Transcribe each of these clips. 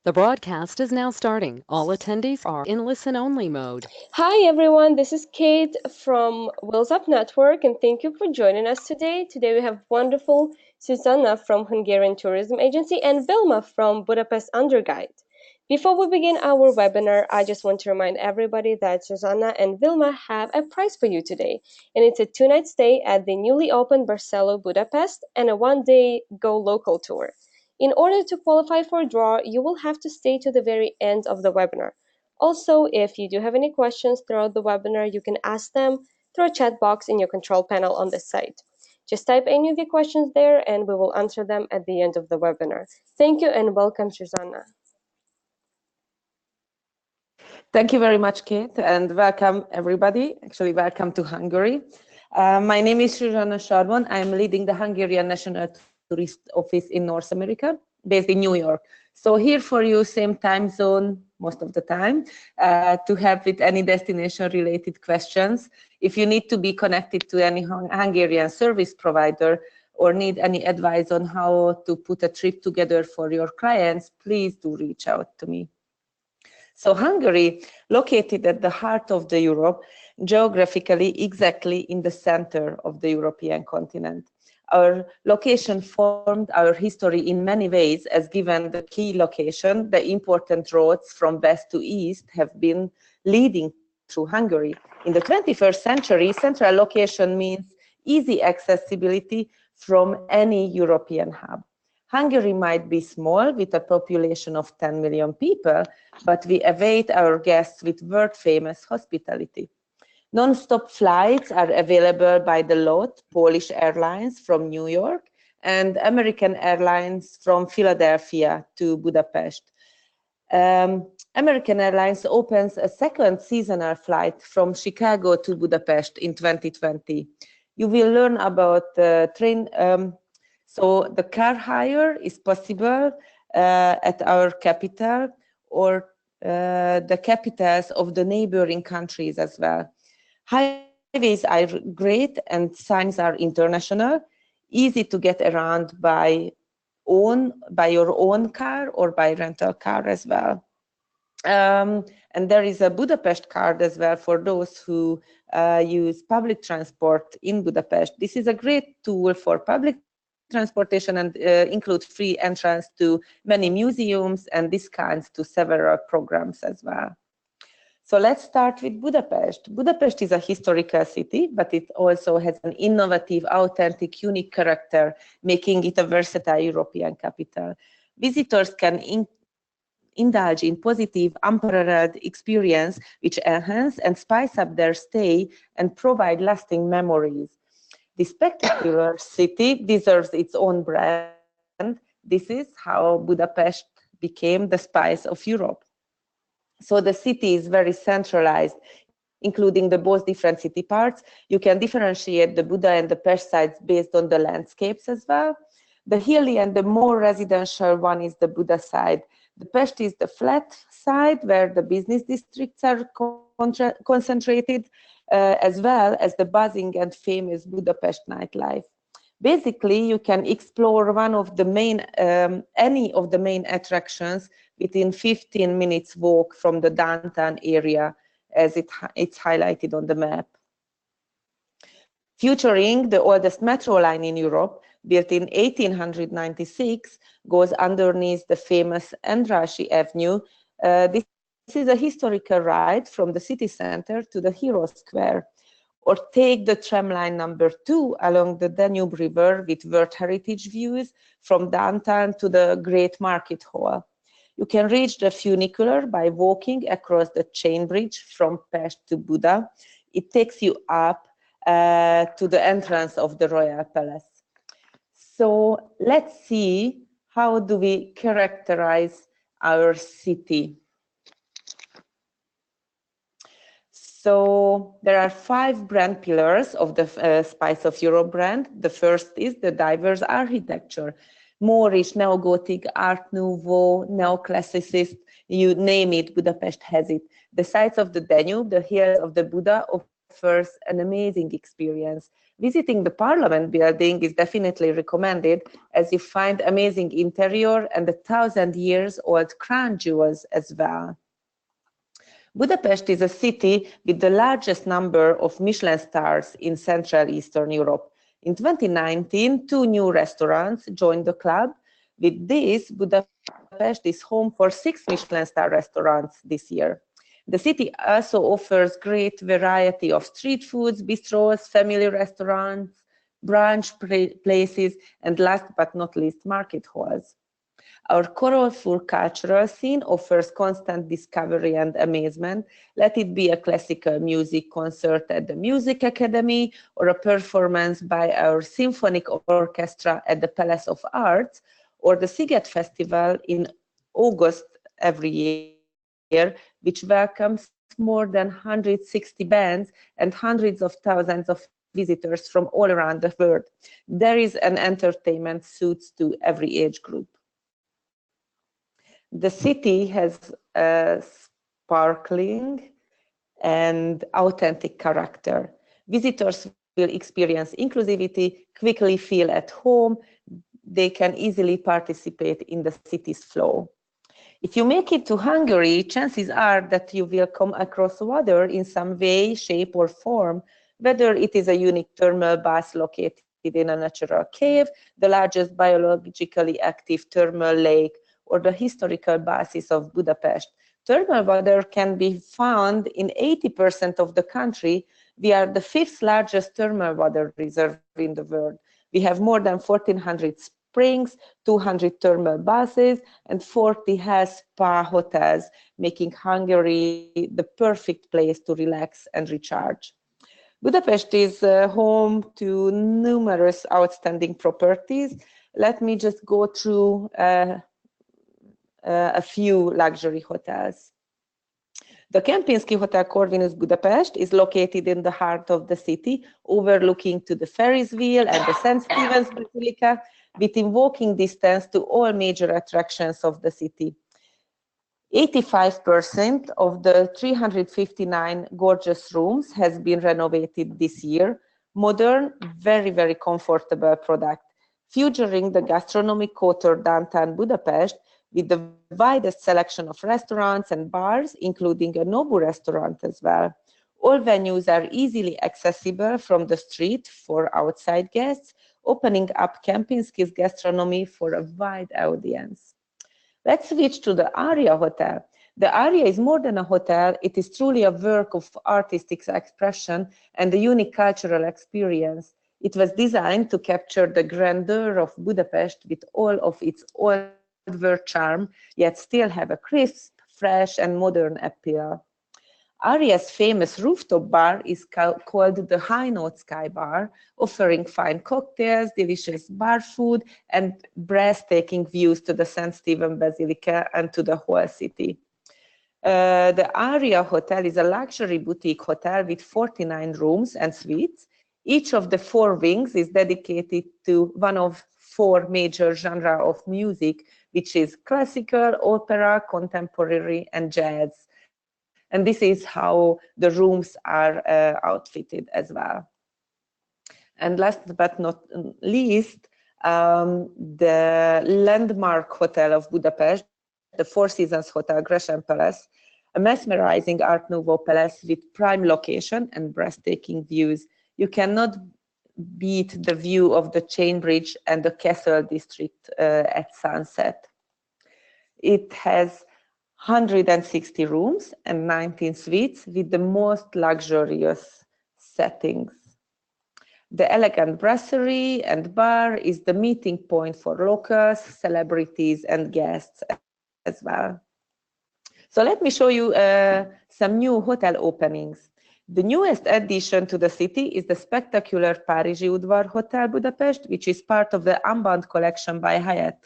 The broadcast is now starting. All attendees are in listen-only mode. Hi everyone, this is Kate from Wheels Up Network and thank you for joining us today. Today we have wonderful Susanna from Hungarian Tourism Agency and Vilma from Budapest Underguide. Before we begin our webinar, I just want to remind everybody that Susanna and Vilma have a prize for you today, and it's a 2-night stay at the newly opened Barcelo Budapest and a 1-day Go Local tour. In order to qualify for a draw, you will have to stay to the very end of the webinar. Also, if you do have any questions throughout the webinar, you can ask them through a chat box in your control panel on the site. Just type any of your questions there and we will answer them at the end of the webinar. Thank you and welcome, Susanna. Thank you very much, Kate, and welcome everybody. Actually, welcome to Hungary. My name is Zsuzsanna Sarbon. I'm leading the Hungarian National Tourist Office in North America, based in New York. So here for you, same time zone most of the time, to help with any destination-related questions. If you need to be connected to any Hungarian service provider or need any advice on how to put a trip together for your clients, please do reach out to me. So Hungary, located at the heart of the Europe, geographically exactly in the center of the European continent. Our location formed our history in many ways, as given the key location, the important roads from west to east have been leading through Hungary. In the 21st century, central location means easy accessibility from any European hub. Hungary might be small with a population of 10 million people, but we await our guests with world-famous hospitality. Non-stop flights are available by the LOT, Polish Airlines from New York, and American Airlines from Philadelphia to Budapest. American Airlines opens a second seasonal flight from Chicago to Budapest in 2020. You will learn about the train. So the car hire is possible at our capital or the capitals of the neighboring countries as well. Highways are great and signs are international, easy to get around by your own car or by rental car as well. And there is a Budapest card as well for those who use public transport in Budapest. This is a great tool for public transportation and include free entrance to many museums and discounts to several programs as well. So let's start with Budapest. Budapest is a historical city, but it also has an innovative, authentic, unique character, making it a versatile European capital. Visitors can indulge in positive, unparalleled experience, which enhance and spice up their stay and provide lasting memories. This spectacular city deserves its own brand. This is how Budapest became the spice of Europe. So the city is very centralized, including the both different city parts. You can differentiate the Buda and the Pest sides based on the landscapes as well. The hilly and the more residential one is the Buda side. The Pest is the flat side where the business districts are concentrated, as well as the buzzing and famous Budapest nightlife. Basically, you can explore one of the main, any of the main attractions within 15 minutes walk from the downtown area, as it's highlighted on the map. Featuring the oldest metro line in Europe, built in 1896, goes underneath the famous Andrássy Avenue. This is a historical ride from the city center to the Hero Square. Or take the tram line number 2 along the Danube River with World Heritage views from downtown to the Great Market Hall. You can reach the funicular by walking across the chain bridge from Pest to Buda. It takes you up to the entrance of the Royal Palace. So let's see, how do we characterize our city? So there are 5 brand pillars of the Spice of Europe brand. The first is the diverse architecture. Moorish, Neo-Gothic, Art Nouveau, Neoclassicist, you name it, Budapest has it. The sides of the Danube, the hills of the Buda offers an amazing experience. Visiting the Parliament building is definitely recommended, as you find amazing interior and 1,000-year-old crown jewels as well. Budapest is a city with the largest number of Michelin stars in Central Eastern Europe. In 2019, 2 new restaurants joined the club. With this, Budapest is home for 6 Michelin star restaurants this year. The city also offers great variety of street foods, bistros, family restaurants, brunch places, and last but not least, market halls. Our colorful cultural scene offers constant discovery and amazement. Let it be a classical music concert at the Music Academy or a performance by our symphonic orchestra at the Palace of Arts, or the Sziget Festival in August every year, which welcomes more than 160 bands and hundreds of thousands of visitors from all around the world. There is an entertainment suits to every age group. The city has a sparkling and authentic character. Visitors will experience inclusivity, quickly feel at home. They can easily participate in the city's flow. If you make it to Hungary, chances are that you will come across water in some way, shape, or form, whether it is a unique thermal bath located in a natural cave, the largest biologically active thermal lake, or the historical baths of Budapest. Thermal water can be found in 80% of the country. We are the 5th largest thermal water reserve in the world. We have more than 1,400 springs, 200 thermal baths, and 40 health spa hotels, making Hungary the perfect place to relax and recharge. Budapest is home to numerous outstanding properties. Let me just go through a few luxury hotels. The Kempinski Hotel Corvinus Budapest is located in the heart of the city, overlooking to the Ferris wheel and the St. Stephen's Basilica, within walking distance to all major attractions of the city. 85% of the 359 gorgeous rooms has been renovated this year. Modern, very, very comfortable product, featuring the gastronomic quarter downtown Budapest, with the widest selection of restaurants and bars, including a Nobu restaurant as well. All venues are easily accessible from the street for outside guests, opening up Kempinski's gastronomy for a wide audience. Let's switch to the Aria Hotel. The Aria is more than a hotel. It is truly a work of artistic expression and a unique cultural experience. It was designed to capture the grandeur of Budapest with all of its old world charm, yet still have a crisp, fresh, and modern appeal. Aria's famous rooftop bar is called the High Note Sky Bar, offering fine cocktails, delicious bar food, and breathtaking views to the St. Stephen Basilica and to the whole city. The Aria Hotel is a luxury boutique hotel with 49 rooms and suites. Each of the 4 wings is dedicated to one of 4 major genres of music, which is classical, opera, contemporary, and jazz. And this is how the rooms are outfitted as well. And last but not least, the landmark hotel of Budapest, the Four Seasons Hotel Gresham Palace, a mesmerizing Art Nouveau palace with prime location and breathtaking views. You cannot beat the view of the Chain Bridge and the Castle District at sunset. It has 160 rooms and 19 suites with the most luxurious settings. The elegant brasserie and bar is the meeting point for locals, celebrities, and guests as well. So let me show you some new hotel openings. The newest addition to the city is the spectacular Párizsi Udvar Hotel Budapest, which is part of the Unbound collection by Hyatt.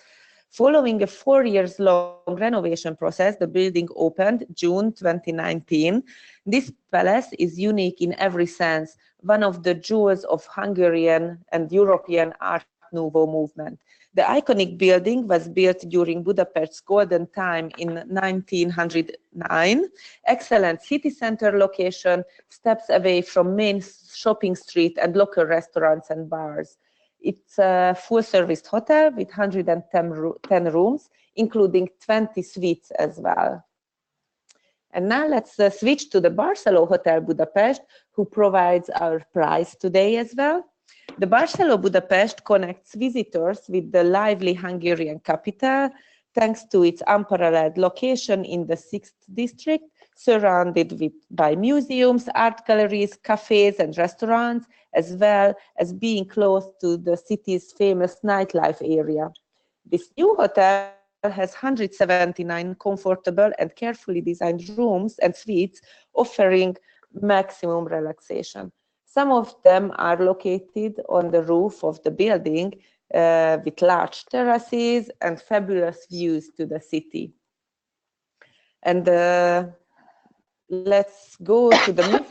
Following a 4-year-long renovation process, the building opened June 2019. This palace is unique in every sense, one of the jewels of Hungarian and European art Nouveau movement. The iconic building was built during Budapest's golden time in 1909. Excellent city center location, steps away from main shopping street and local restaurants and bars. It's a full-service hotel with 110 rooms, including 20 suites as well. And now let's switch to the Barceló Hotel Budapest, who provides our prize today as well. The Barceló Budapest connects visitors with the lively Hungarian capital, thanks to its unparalleled location in the 6th district, surrounded by museums, art galleries, cafes, and restaurants, as well as being close to the city's famous nightlife area. This new hotel has 179 comfortable and carefully designed rooms and suites offering maximum relaxation. Some of them are located on the roof of the building with large terraces and fabulous views to the city. And let's go to the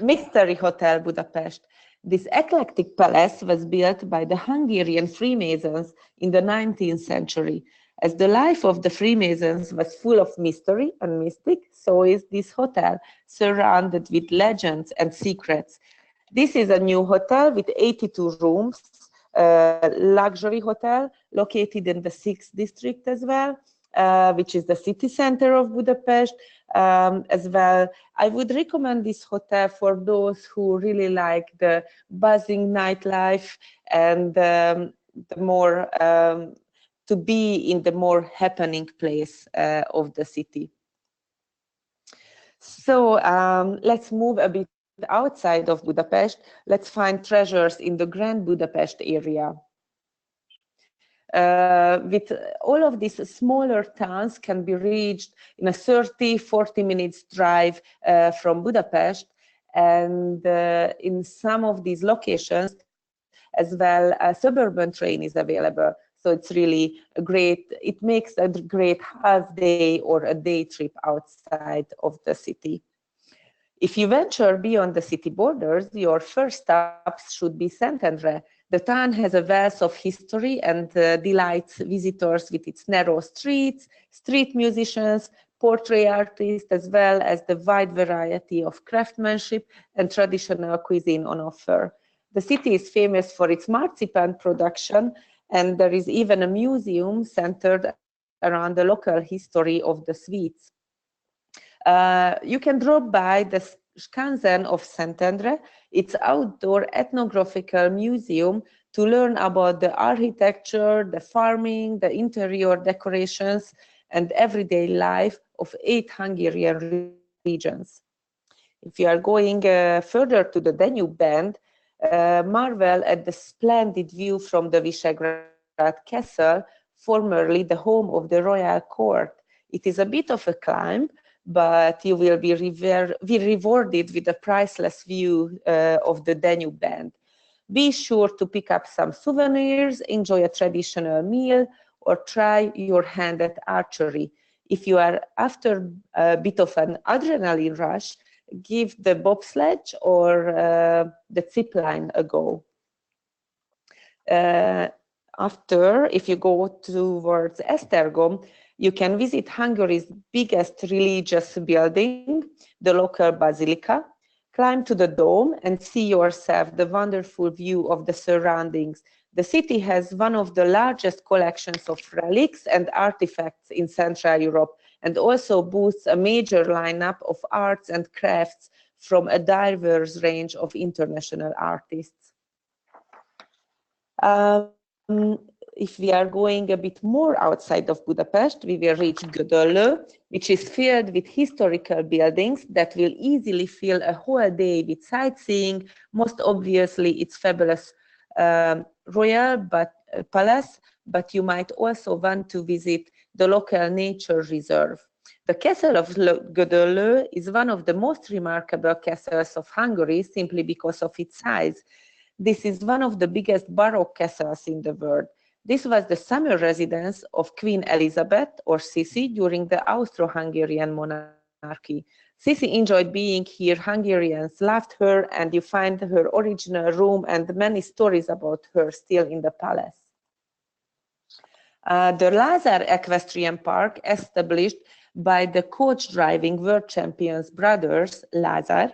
Mystery Hotel Budapest. This eclectic palace was built by the Hungarian Freemasons in the 19th century. As the life of the Freemasons was full of mystery and mystic, so is this hotel, surrounded with legends and secrets. This is a new hotel with 82 rooms, luxury hotel located in the 6th district as well, which is the city center of Budapest as well. I would recommend this hotel for those who really like the buzzing nightlife and the more to be in the more happening place of the city. So let's move a bit outside of Budapest. Let's find treasures in the Grand Budapest area. With all of these smaller towns can be reached in a 30-40 minutes drive from Budapest, and in some of these locations as well a suburban train is available. So it's really a great, it makes a great half day or a day trip outside of the city. If you venture beyond the city borders, your first stops should be Szentendre. The town has a wealth of history and delights visitors with its narrow streets, street musicians, portrait artists, as well as the wide variety of craftsmanship and traditional cuisine on offer. The city is famous for its marzipan production, and there is even a museum centered around the local history of the sweets. You can drop by the Skansen of Szentendre, its outdoor ethnographical museum, to learn about the architecture, the farming, the interior decorations, and everyday life of 8 Hungarian regions. If you are going further to the Danube Band, marvel at the splendid view from the Visegrad Castle, formerly the home of the royal court. It is a bit of a climb, but you will be rewarded with a priceless view of the Danube Band. Be sure to pick up some souvenirs, enjoy a traditional meal, or try your hand at archery. If you are after a bit of an adrenaline rush, give the bobsledge or the zip line a go. After, if you go towards Esztergom, you can visit Hungary's biggest religious building, the local basilica, climb to the dome and see yourself the wonderful view of the surroundings. The city has one of the largest collections of relics and artifacts in Central Europe, and also boasts a major lineup of arts and crafts from a diverse range of international artists. If we are going a bit more outside of Budapest, we will reach Gödöllő, which is filled with historical buildings that will easily fill a whole day with sightseeing. Most obviously, it's fabulous royal palace, but you might also want to visit the local nature reserve. The castle of Gödöllő is one of the most remarkable castles of Hungary simply because of its size. This is one of the biggest Baroque castles in the world. This was the summer residence of Queen Elizabeth or Sisi during the Austro-Hungarian monarchy. monarchy. Sisi enjoyed being here, Hungarians loved her, and you find her original room and many stories about her still in the palace. The Lazar Equestrian Park, established by the coach driving world champions brothers Lazar,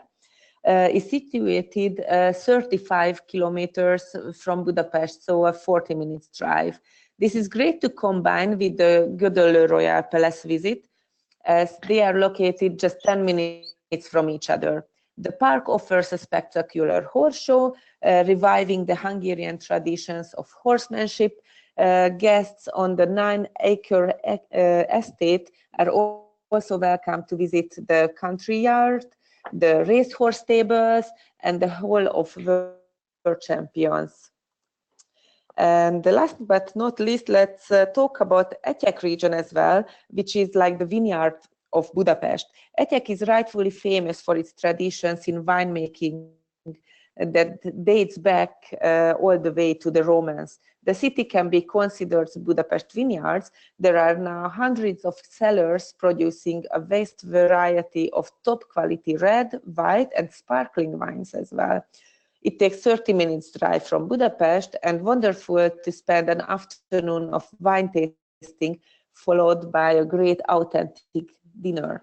is situated 35 kilometers from Budapest, so a 40 minutes drive. This is great to combine with the Gödöllő Royal Palace visit, as they are located just 10 minutes from each other. The park offers a spectacular horse show, reviving the Hungarian traditions of horsemanship. Guests on the 9-acre estate are also welcome to visit the country yard, the racehorse stables, and the Hall of World Champions. And last but not least, let's talk about Etyek region as well, which is like the vineyard of Budapest. Etyek is rightfully famous for its traditions in winemaking that dates back all the way to the Romans. The city can be considered Budapest vineyards. There are now hundreds of cellars producing a vast variety of top quality red, white, and sparkling wines as well. It takes 30 minutes drive from Budapest, and wonderful to spend an afternoon of wine tasting followed by a great authentic dinner.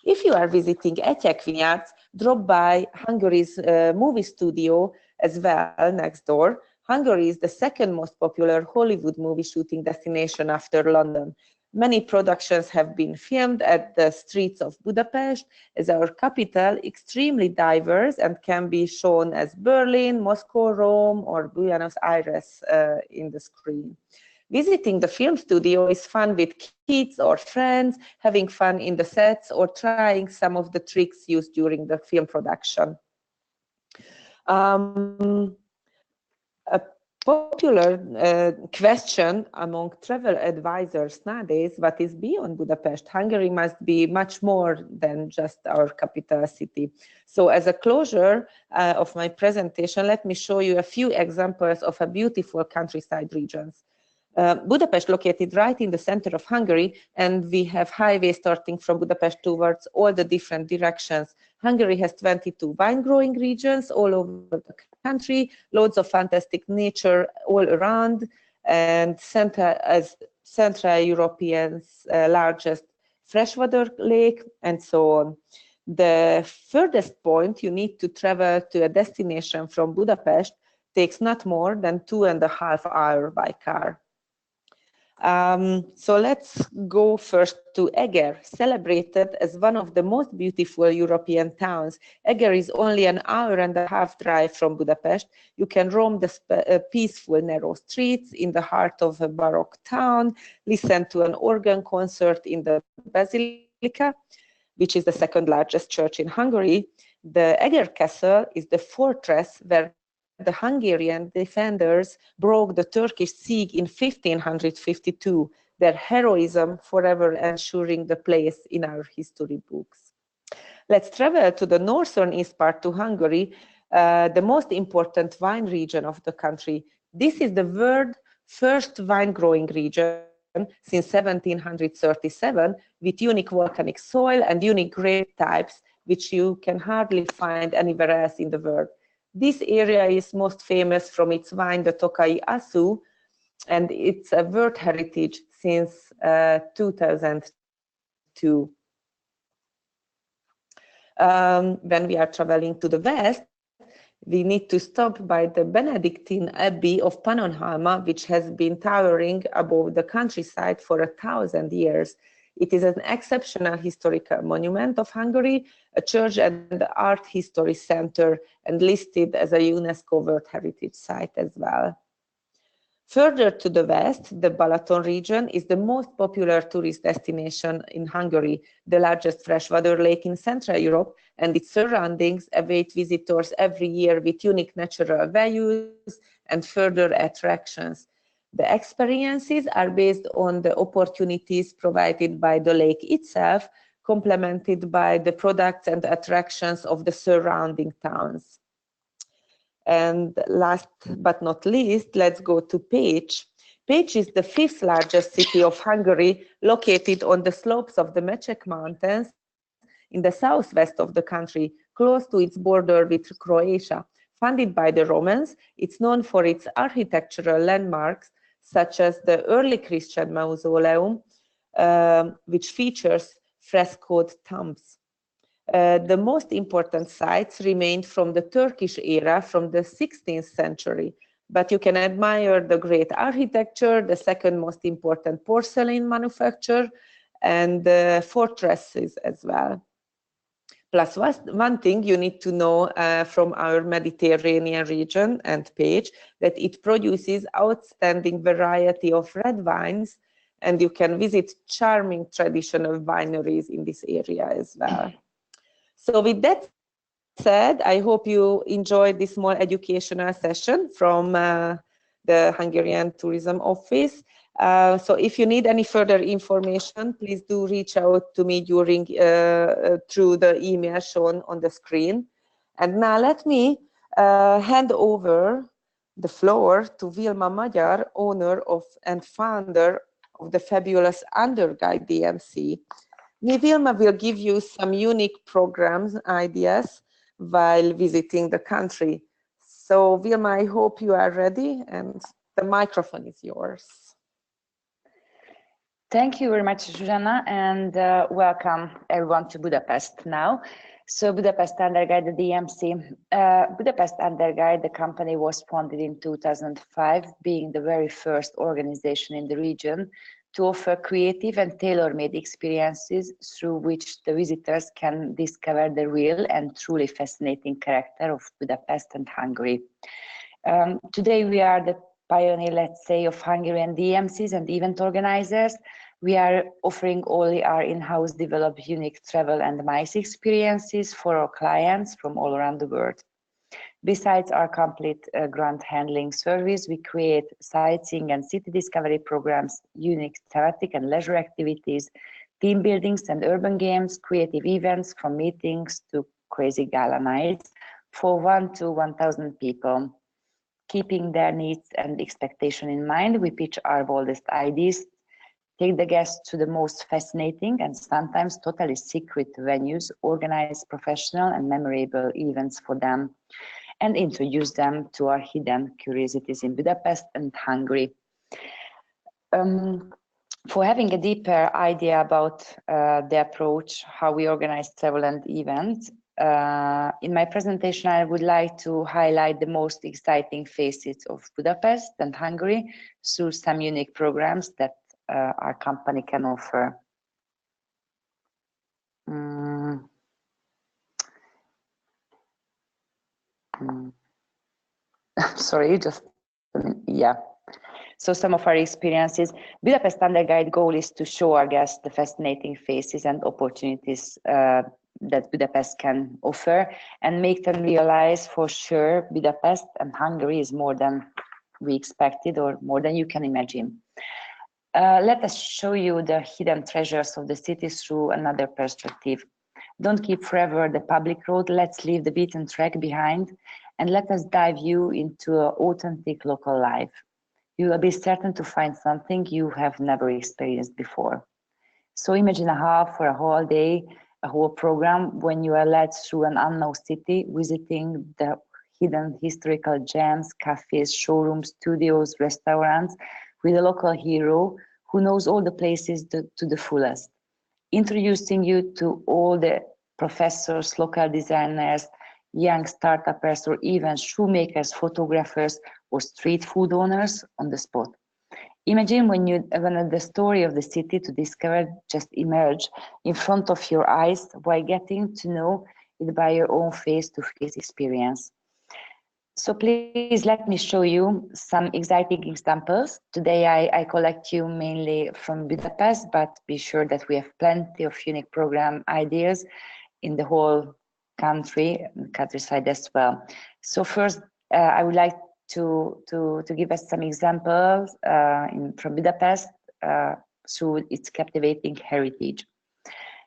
If you are visiting Etyek vineyards, drop by Hungary's movie studio as well next door. Hungary is the second most popular Hollywood movie shooting destination after London. Many productions have been filmed at the streets of Budapest, as our capital extremely diverse and can be shown as Berlin, Moscow, Rome, or Buenos Aires in the screen. Visiting the film studio is fun with kids or friends, having fun in the sets, or trying some of the tricks used during the film production. A popular question among travel advisors nowadays: what is beyond Budapest? Hungary must be much more than just our capital city. So as a closure of my presentation, let me show you a few examples of a beautiful countryside regions. Budapest, located right in the center of Hungary, and we have highways starting from Budapest towards all the different directions. Hungary has 22 wine growing regions all over the country, loads of fantastic nature all around, and Central European's largest freshwater lake, and so on. The furthest point you need to travel to a destination from Budapest takes not more than 2.5 hours by car. So let's go first to Eger, celebrated as one of the most beautiful European towns. Eger is only an 1.5 hour drive from Budapest. You can roam the peaceful, narrow streets in the heart of a Baroque town, listen to an organ concert in the Basilica, which is the second largest church in Hungary. The Eger Castle is the fortress where the Hungarian defenders broke the Turkish siege in 1552, their heroism forever ensuring the place in our history books. Let's travel to the northern east part to Hungary, the most important wine region of the country. This is the world's first wine growing region since 1737, with unique volcanic soil and unique grape types, which you can hardly find anywhere else in the world. This area is most famous from its wine, the Tokai Asu, and it's a World Heritage since 2002. When we are traveling to the west, we need to stop by the Benedictine Abbey of Pannonhalma, which has been towering above the countryside for 1,000 years. It is an exceptional historical monument of Hungary, a church and art history center, and listed as a UNESCO World Heritage Site as well. Further to the west, the Balaton region is the most popular tourist destination in Hungary, the largest freshwater lake in Central Europe, and its surroundings await visitors every year with unique natural values and further attractions. The experiences are based on the opportunities provided by the lake itself, complemented by the products and attractions of the surrounding towns. And last but not least, let's go to Pécs. Pécs is the 5th largest city of Hungary, located on the slopes of the Mecek Mountains in the southwest of the country, close to its border with Croatia. Founded by the Romans, it's known for its architectural landmarks, such as the early Christian mausoleum, which features frescoed tombs. The most important sites remained from the Turkish era, from the 16th century, but you can admire the great architecture, the second most important porcelain manufacture, and the fortresses as well. Plus, one thing you need to know from our Mediterranean region and page, that it produces outstanding variety of red wines, and you can visit charming traditional wineries in this area as well. So with that said, I hope you enjoyed this small educational session from the Hungarian Tourism Office. So if you need any further information, please do reach out to me during through the email shown on the screen. And now let me hand over the floor to Vilma Magyar, owner of and founder of the fabulous Underguide DMC. Vilma will give you some unique programs ideas while visiting the country. So Vilma, I hope you are ready, and the microphone is yours. Thank you very much, Zsuzsanna, and welcome everyone to Budapest now. So Budapest Underguide, the DMC. Budapest Underguide, the company was founded in 2005, being the very first organization in the region to offer creative and tailor-made experiences through which the visitors can discover the real and truly fascinating character of Budapest and Hungary. Today we are the pioneer, let's say, of Hungarian DMCs and event organizers. We are offering only our in-house developed unique travel and MICE experiences for our clients from all around the world. Besides our complete grant handling service, we create sightseeing and city discovery programs, unique thematic and leisure activities, team buildings and urban games, creative events from meetings to crazy gala nights for 1 to 1,000 people. Keeping their needs and expectation in mind, we pitch our boldest ideas, take the guests to the most fascinating and sometimes totally secret venues, organize professional and memorable events for them, and introduce them to our hidden curiosities in Budapest and Hungary. For having a deeper idea about the approach, how we organize travel and events, in my presentation, I would like to highlight the most exciting facets of Budapest and Hungary through some unique programs that our company can offer. Sorry, just yeah. So some of our experiences. Budapest Underguide goal is to show our guests the fascinating faces and opportunities that Budapest can offer, and make them realize for sure Budapest and Hungary is more than we expected or more than you can imagine. Let us show you the hidden treasures of the city through another perspective. Don't keep forever the public road, let's leave the beaten track behind, and let us dive you into an authentic local life. You will be certain to find something you have never experienced before. So imagine a half or a whole day, a whole program when you are led through an unknown city, visiting the hidden historical gems, cafes, showrooms, studios, restaurants, with a local hero who knows all the places to the fullest, introducing you to all the professors, local designers, young startups, or even shoemakers, photographers, or street food owners on the spot. Imagine when the story of the city to discover just emerge in front of your eyes while getting to know it by your own face-to-face experience. So please let me show you some exciting examples. Today I collect you mainly from Budapest, but be sure that we have plenty of unique program ideas in the whole countryside as well. So first, I would like to give us some examples from Budapest through its captivating heritage.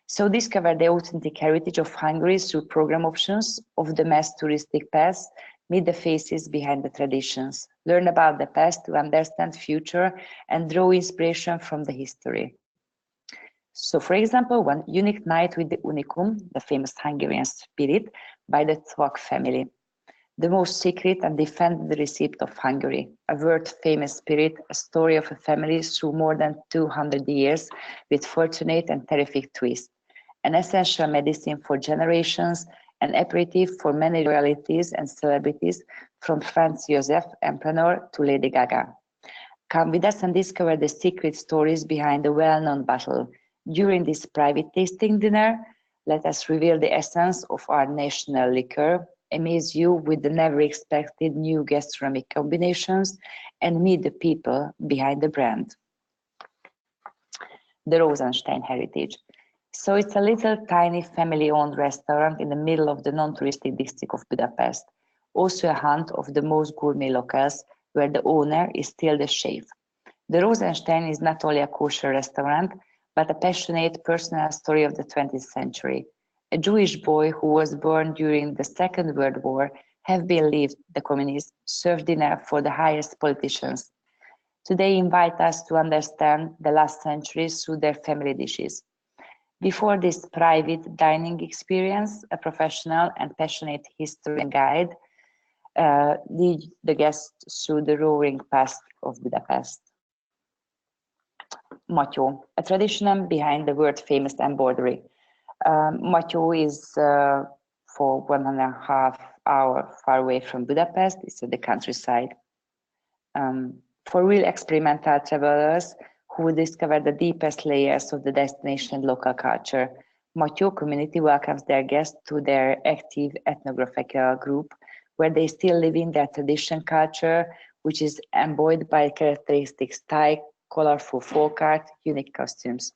So discover the authentic heritage of Hungary through program options of the mass touristic pass. Meet the faces behind the traditions. Learn about the past to understand future and draw inspiration from the history. So, for example, one unique night with the Unicum, the famous Hungarian spirit, by the Tzvak family, the most secret and defended receipt of Hungary, a world-famous spirit, a story of a family through more than 200 years with fortunate and terrific twists, an essential medicine for generations, an aperitif for many royalties and celebrities, from Franz Josef, Emperor, to Lady Gaga. Come with us and discover the secret stories behind the well-known bottle. During this private tasting dinner, let us reveal the essence of our national liquor, amaze you with the never expected new gastronomic combinations, and meet the people behind the brand. The Rosenstein heritage. So it's a little tiny family-owned restaurant in the middle of the non-touristic district of Budapest. Also a haunt of the most gourmet locals, where the owner is still the chef. The Rosenstein is not only a kosher restaurant, but a passionate personal story of the 20th century. A Jewish boy who was born during the Second World War, have believed the communists, served dinner for the highest politicians. Today invite us to understand the last centuries through their family dishes. Before this private dining experience, a professional and passionate historian guide lead the guests through the roaring past of Budapest. Matyó, a tradition behind the world-famous embroidery. Matyó is for 1.5 hours far away from Budapest. It's at the countryside. For real experimental travelers who discover the deepest layers of the destination local culture, Matyó community welcomes their guests to their active ethnographical group, where they still live in their tradition culture, which is embodied by characteristic style, colorful folk art, unique costumes.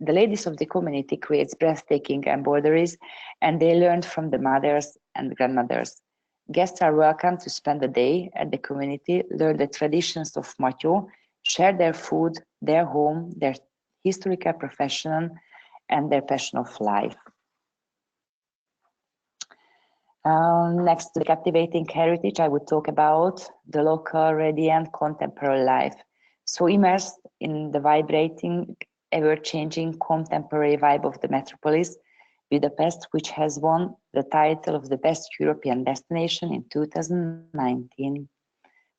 The ladies of the community create breathtaking embroideries, and they learned from the mothers and grandmothers. Guests are welcome to spend the day at the community, learn the traditions of Matyó, share their food, their home, their historical profession, and their passion of life. Next to the captivating heritage, I would talk about the local, radiant, contemporary life. So immersed in the vibrating, ever-changing contemporary vibe of the metropolis, Budapest, which has won the title of the best European destination in 2019.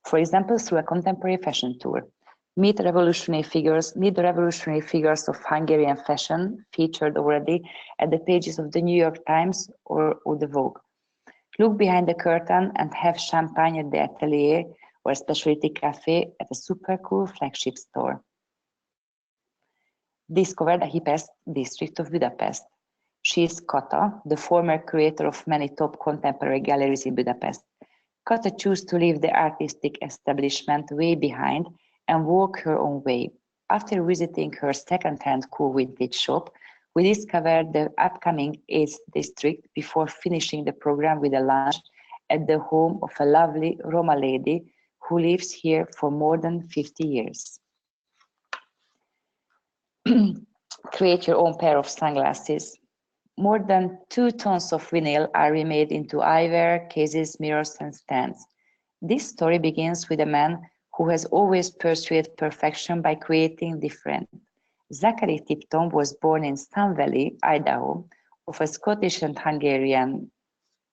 For example, through a contemporary fashion tour. Meet the revolutionary figures of Hungarian fashion featured already at the pages of the New York Times or the Vogue. Look behind the curtain and have champagne at the Atelier or a specialty cafe at a super cool flagship store. Discover the hippest district of Budapest. She is Kata, the former curator of many top contemporary galleries in Budapest. Kata chose to leave the artistic establishment way behind and walk her own way. After visiting her second-hand cool vintage shop, we discovered the upcoming 8th district before finishing the program with a lunch at the home of a lovely Roma lady who lives here for more than 50 years. Create your own pair of sunglasses. More than 2 tons of vinyl are remade into eyewear, cases, mirrors, and stands. This story begins with a man who has always pursued perfection by creating different. Zachary Tipton was born in Sun Valley, Idaho, of a Scottish and Hungarian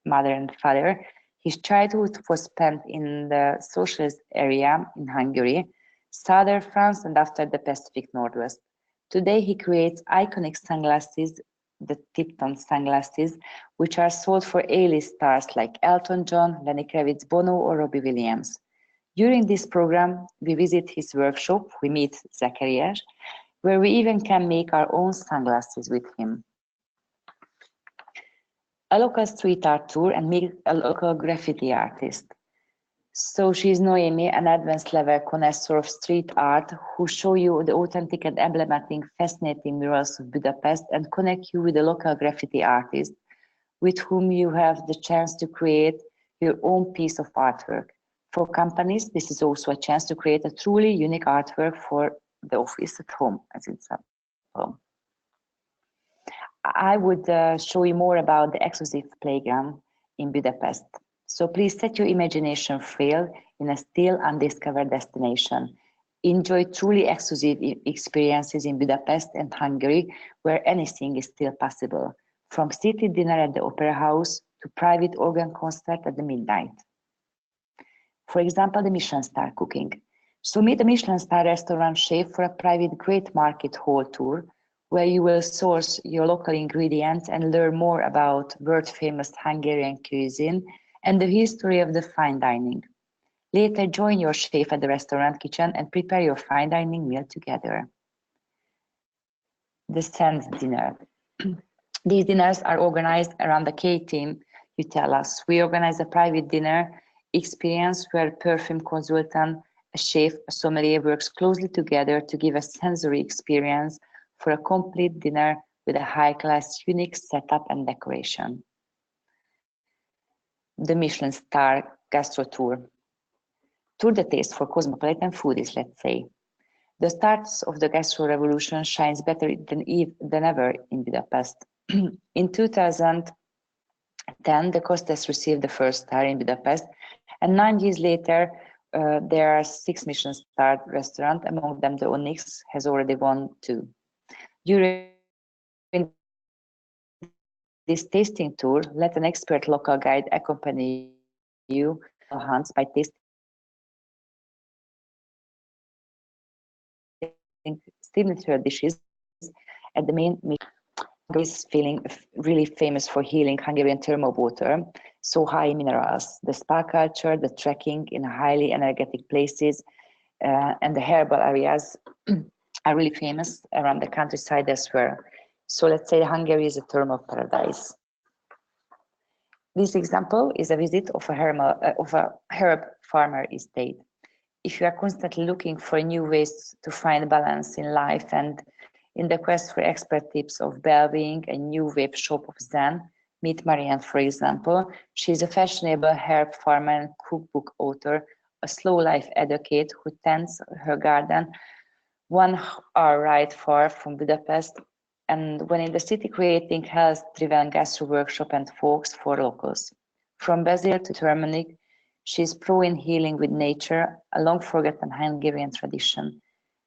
mother and father. His childhood was spent in the socialist area in Hungary, southern France, and after the Pacific Northwest. Today, he creates iconic sunglasses, the Tipton sunglasses, which are sold for A-list stars like Elton John, Lenny Kravitz, Bono, or Robbie Williams. During this program, we visit his workshop, we meet Zacharias, where we even can make our own sunglasses with him. A local street art tour and meet a local graffiti artist. So she's Noemi, an advanced level connoisseur of street art who show you the authentic and emblematic, fascinating murals of Budapest and connect you with a local graffiti artist with whom you have the chance to create your own piece of artwork. For companies, this is also a chance to create a truly unique artwork for the office at home, as it's at home. I would show you more about the exclusive playground in Budapest. So please set your imagination free in a still undiscovered destination. Enjoy truly exclusive experiences in Budapest and Hungary, where anything is still possible, from city dinner at the opera house to private organ concert at the midnight. For example, the Michelin star cooking. So meet a Michelin star restaurant chef for a private great market hall tour, where you will source your local ingredients and learn more about world-famous Hungarian cuisine and the history of the fine dining. Later, join your chef at the restaurant kitchen and prepare your fine dining meal together. The Sands dinner. These dinners are organized around the K team, you tell us. We organize a private dinner experience where a perfume consultant, a chef, a sommelier works closely together to give a sensory experience for a complete dinner with a high-class, unique setup and decoration. The Michelin star gastro tour. Tour the taste for cosmopolitan foodies, let's say. The start of the gastro revolution shines better than ever in Budapest. In 2010, the Kostas received the first star in Budapest, and 9 years later, there are 6 Michelin-starred restaurants. Among them, the Onyx has already won 2. During this tasting tour, let an expert local guide accompany you on hunts by tasting signature dishes at the main. Is feeling really famous for healing Hungarian thermal water, so high in minerals. The spa culture, the trekking in highly energetic places, and the herbal areas are really famous around the countryside as well. So let's say Hungary is a thermal paradise. This example is a visit of a herb farmer estate. If you are constantly looking for new ways to find balance in life and in the quest for expert tips of well-being, a new web shop of Zen, meet Marianne, for example. She is a fashionable herb farmer and cookbook author, a slow life advocate who tends her garden 1 hour ride far from Budapest, and when in the city creating health-driven gastro workshop and folks for locals. From basil to turmeric, she is pro in healing with nature, a long-forgotten Hungarian tradition.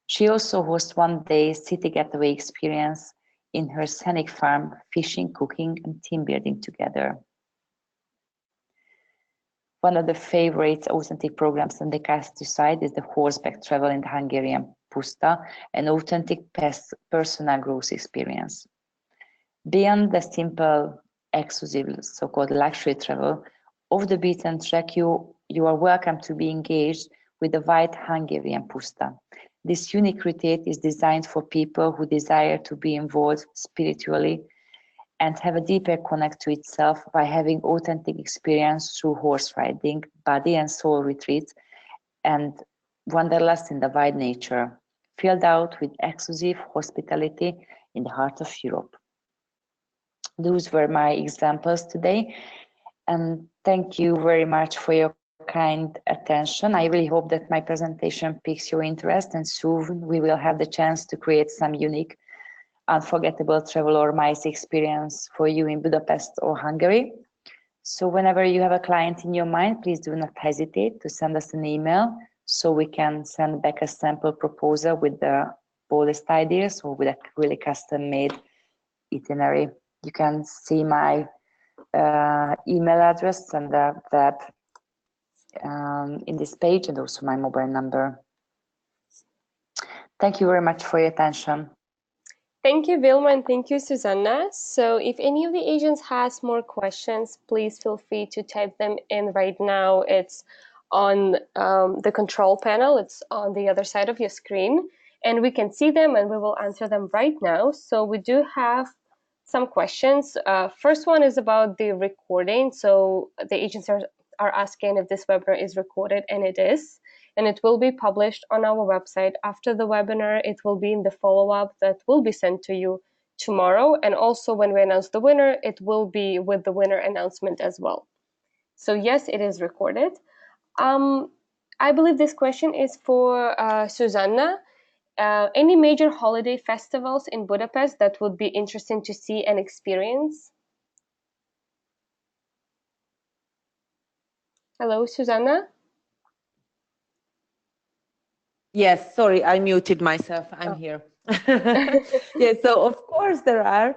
She also hosts one-day city getaway experience in her scenic farm, fishing, cooking, and team building together. One of the favorite authentic programs on the countryside is the horseback travel in the Hungarian Puszta, an authentic personal growth experience. Beyond the simple, exclusive, so-called luxury travel, off the beaten track, you are welcome to be engaged with the white Hungarian Puszta. This unique retreat is designed for people who desire to be involved spiritually and have a deeper connect to itself by having authentic experience through horse riding, body and soul retreats, and wanderlust in the wild nature, filled out with exclusive hospitality in the heart of Europe. Those were my examples today, and thank you very much for your kind attention. I really hope that my presentation piques your interest, and soon we will have the chance to create some unique, unforgettable travel or MICE experience for you in Budapest or Hungary. So whenever you have a client in your mind, please do not hesitate to send us an email so we can send back a sample proposal with the boldest ideas or with a really custom-made itinerary. You can see my email address and the web in this page, and also my mobile number. Thank you very much for your attention. Thank you, Vilma, and thank you, Susanna. So if any of the agents has more questions, please feel free to type them in right now. It's on the control panel. It's on the other side of your screen, and we can see them, and we will answer them right now. So we do have some questions. First one is about the recording. So the agents are asking if this webinar is recorded, and it is. And it will be published on our website after the webinar. It will be in the follow-up that will be sent to you tomorrow. And also when we announce the winner, it will be with the winner announcement as well. So yes, it is recorded. I believe this question is for Susanna. Any major holiday festivals in Budapest that would be interesting to see and experience? Hello, Susanna? Yes, sorry, I muted myself. I'm here. Yeah, so of course there are.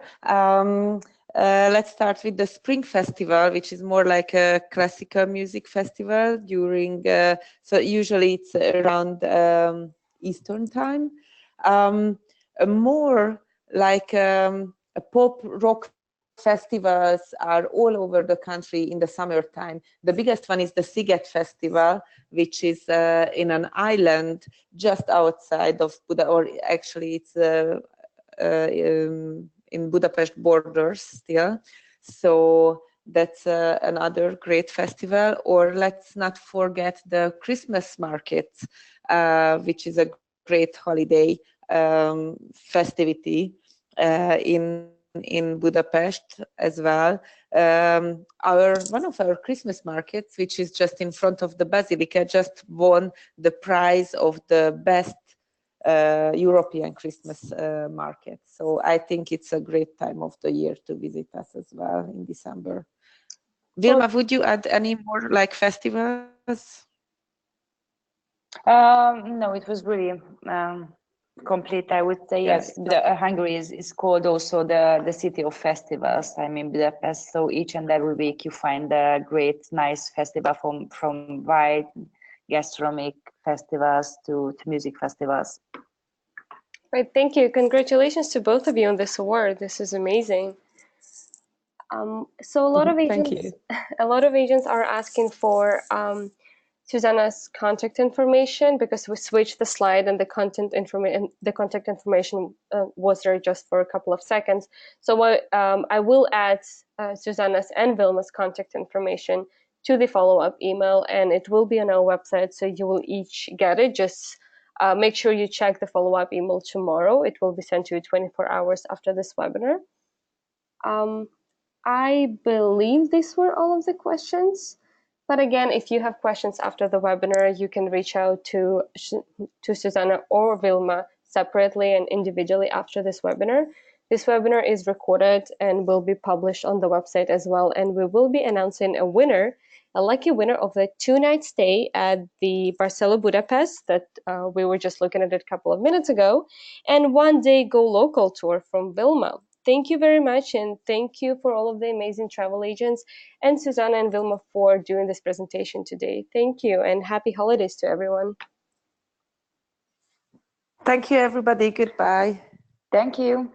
Let's start with the Spring Festival, which is more like a classical music festival during, so usually it's around Eastern time. More like a pop rock festivals are all over the country in the summertime. The biggest one is the Sziget Festival, which is in an island just outside of Budapest, or actually it's in Budapest borders still. So that's another great festival. Or let's not forget the Christmas market, which is a great holiday festivity in Budapest as well. One of our Christmas markets, which is just in front of the Basilica, just won the prize of the best European Christmas market. So I think it's a great time of the year to visit us as well in December. Vilma, would you add any more like festivals? No, it was really complete. I would say yes. Hungary is called also the city of festivals. I mean Budapest. So each and every week you find a great, nice festival from wide gastronomic festivals to music festivals. Right, thank you. Congratulations to both of you on this award. This is amazing. So a lot of agents, a lot of agents are asking for Susanna's contact information because we switched the slide and the contact information was there just for a couple of seconds. So I will add Susanna's and Vilma's contact information to the follow-up email, and it will be on our website, so you will each get it. Just make sure you check the follow-up email tomorrow. It will be sent to you 24 hours after this webinar. I believe these were all of the questions. But again, if you have questions after the webinar, you can reach out to Susanna or Vilma separately and individually after this webinar. This webinar is recorded and will be published on the website as well. And we will be announcing a winner, a lucky winner of the 2-night stay at the Barcelo Budapest that we were just looking at it a couple of minutes ago, and 1-day Go Local tour from Vilma. Thank you very much, and thank you for all of the amazing travel agents and Susanna and Vilma for doing this presentation today. Thank you, and happy holidays to everyone. Thank you, everybody. Goodbye. Thank you.